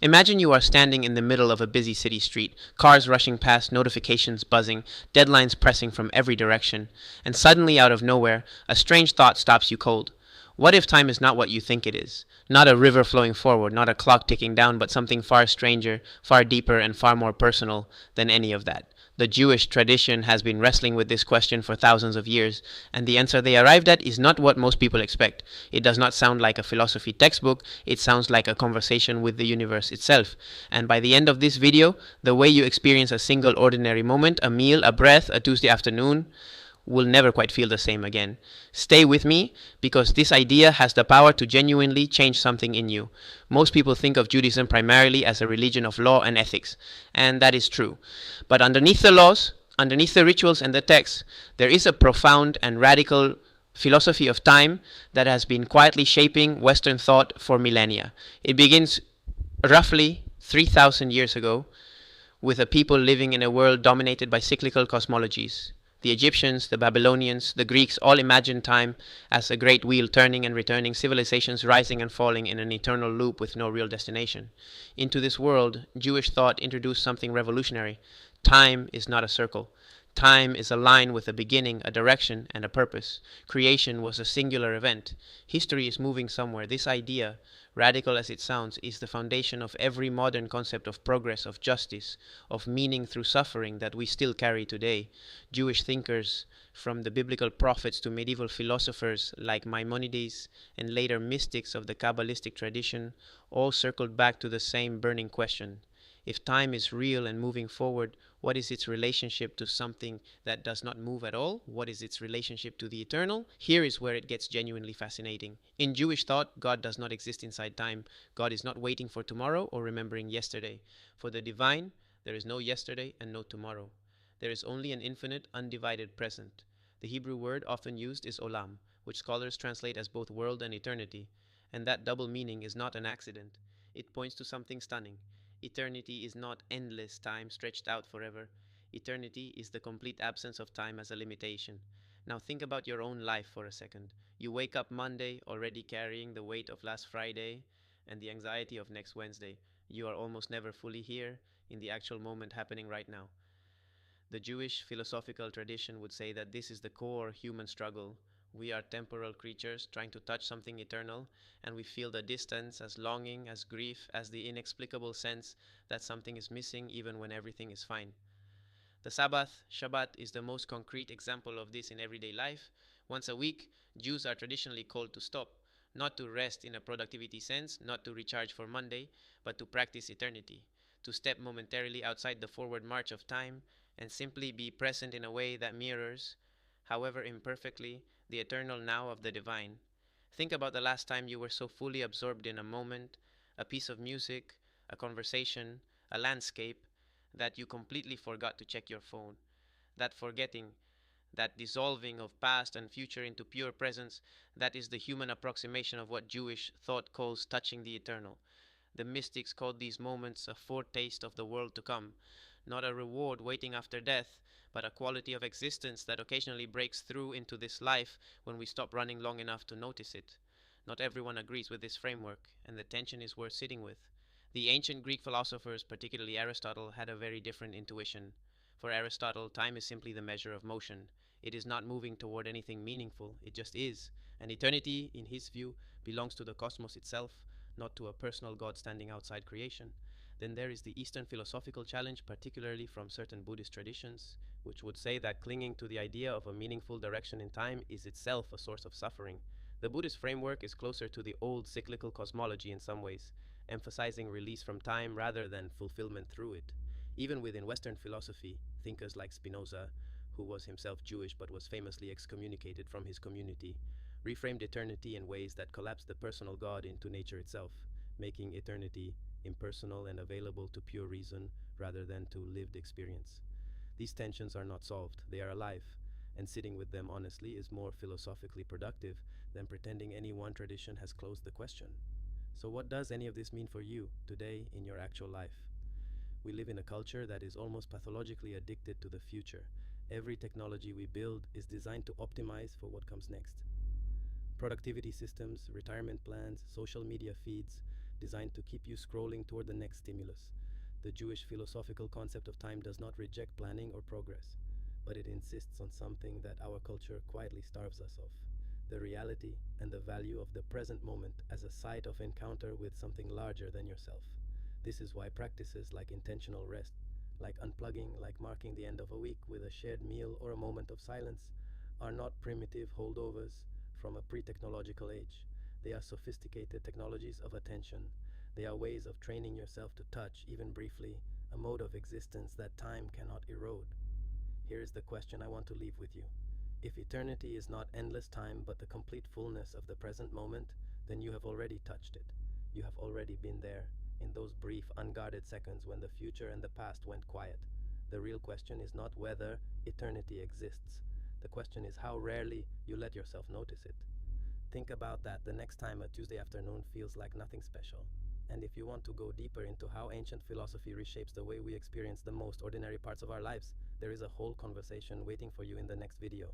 Imagine you are standing in the middle of a busy city street, cars rushing past, notifications buzzing, deadlines pressing from every direction, and suddenly out of nowhere, a strange thought stops you cold. What if time is not what you think it is? Not a river flowing forward, not a clock ticking down, but something far stranger, far deeper, and far more personal than any of that. The Jewish tradition has been wrestling with this question for thousands of years, and the answer they arrived at is not what most people expect. It does not sound like a philosophy textbook, it sounds like a conversation with the universe itself. And by the end of this video, the way you experience a single ordinary moment, a meal, a breath, a Tuesday afternoon, will never quite feel the same again. Stay with me because this idea has the power to genuinely change something in you. Most people think of Judaism primarily as a religion of law and ethics, and that is true. But underneath the laws, underneath the rituals and the texts, there is a profound and radical philosophy of time that has been quietly shaping Western thought for millennia. It begins roughly 3,000 years ago with a people living in a world dominated by cyclical cosmologies. The Egyptians, the Babylonians, the Greeks all imagined time as a great wheel turning and returning, civilizations rising and falling in an eternal loop with no real destination. Into this world, Jewish thought introduced something revolutionary. Time is not a circle. Time is a line with a beginning, a direction, and a purpose. Creation was a singular event. History is moving somewhere. This idea, radical as it sounds, is the foundation of every modern concept of progress, of justice, of meaning through suffering that we still carry today. Jewish thinkers, from the biblical prophets to medieval philosophers like Maimonides and later mystics of the Kabbalistic tradition, all circled back to the same burning question. If time is real and moving forward, what is its relationship to something that does not move at all? What is its relationship to the eternal? Here is where it gets genuinely fascinating. In Jewish thought, God does not exist inside time. God is not waiting for tomorrow or remembering yesterday. For the divine, there is no yesterday and no tomorrow. There is only an infinite, undivided present. The Hebrew word often used is olam, which scholars translate as both world and eternity. And that double meaning is not an accident. It points to something stunning. Eternity is not endless time stretched out forever. Eternity is the complete absence of time as a limitation. Now think about your own life for a second. You wake up Monday already carrying the weight of last Friday and the anxiety of next Wednesday. You are almost never fully here in the actual moment happening right now. The Jewish philosophical tradition would say that this is the core human struggle. We are temporal creatures trying to touch something eternal, and we feel the distance as longing, as grief, as the inexplicable sense that something is missing even when everything is fine. The Sabbath, Shabbat, is the most concrete example of this in everyday life. Once a week, Jews are traditionally called to stop, not to rest in a productivity sense, not to recharge for Monday, but to practice eternity, to step momentarily outside the forward march of time and simply be present in a way that mirrors, however imperfectly, the eternal now of the divine. Think about the last time you were so fully absorbed in a moment, a piece of music, a conversation, a landscape, that you completely forgot to check your phone. That forgetting, that dissolving of past and future into pure presence, that is the human approximation of what Jewish thought calls touching the eternal. The mystics called these moments a foretaste of the world to come, not a reward waiting after death, but a quality of existence that occasionally breaks through into this life when we stop running long enough to notice it. Not everyone agrees with this framework, and the tension is worth sitting with. The ancient Greek philosophers, particularly Aristotle, had a very different intuition. For Aristotle, time is simply the measure of motion. It is not moving toward anything meaningful, it just is. And eternity, in his view, belongs to the cosmos itself, not to a personal God standing outside creation. Then there is the Eastern philosophical challenge, particularly from certain Buddhist traditions, which would say that clinging to the idea of a meaningful direction in time is itself a source of suffering. The Buddhist framework is closer to the old cyclical cosmology in some ways, emphasizing release from time rather than fulfillment through it. Even within Western philosophy, thinkers like Spinoza, who was himself Jewish but was famously excommunicated from his community, reframed eternity in ways that collapsed the personal God into nature itself, making eternity impersonal and available to pure reason rather than to lived experience. These tensions are not solved, they are alive, and sitting with them honestly is more philosophically productive than pretending any one tradition has closed the question. So, what does any of this mean for you today in your actual life? We live in a culture that is almost pathologically addicted to the future. Every technology we build is designed to optimize for what comes next. Productivity systems, retirement plans, social media feeds, designed to keep you scrolling toward the next stimulus. The Jewish philosophical concept of time does not reject planning or progress, but it insists on something that our culture quietly starves us of: the reality and the value of the present moment as a site of encounter with something larger than yourself. This is why practices like intentional rest, like unplugging, like marking the end of a week with a shared meal or a moment of silence, are not primitive holdovers from a pre-technological age. They are sophisticated technologies of attention. They are ways of training yourself to touch, even briefly, a mode of existence that time cannot erode. Here is the question I want to leave with you. If eternity is not endless time but the complete fullness of the present moment, then you have already touched it. You have already been there, in those brief, unguarded seconds when the future and the past went quiet. The real question is not whether eternity exists. The question is how rarely you let yourself notice it. Think about that the next time a Tuesday afternoon feels like nothing special. And if you want to go deeper into how ancient philosophy reshapes the way we experience the most ordinary parts of our lives, there is a whole conversation waiting for you in the next video.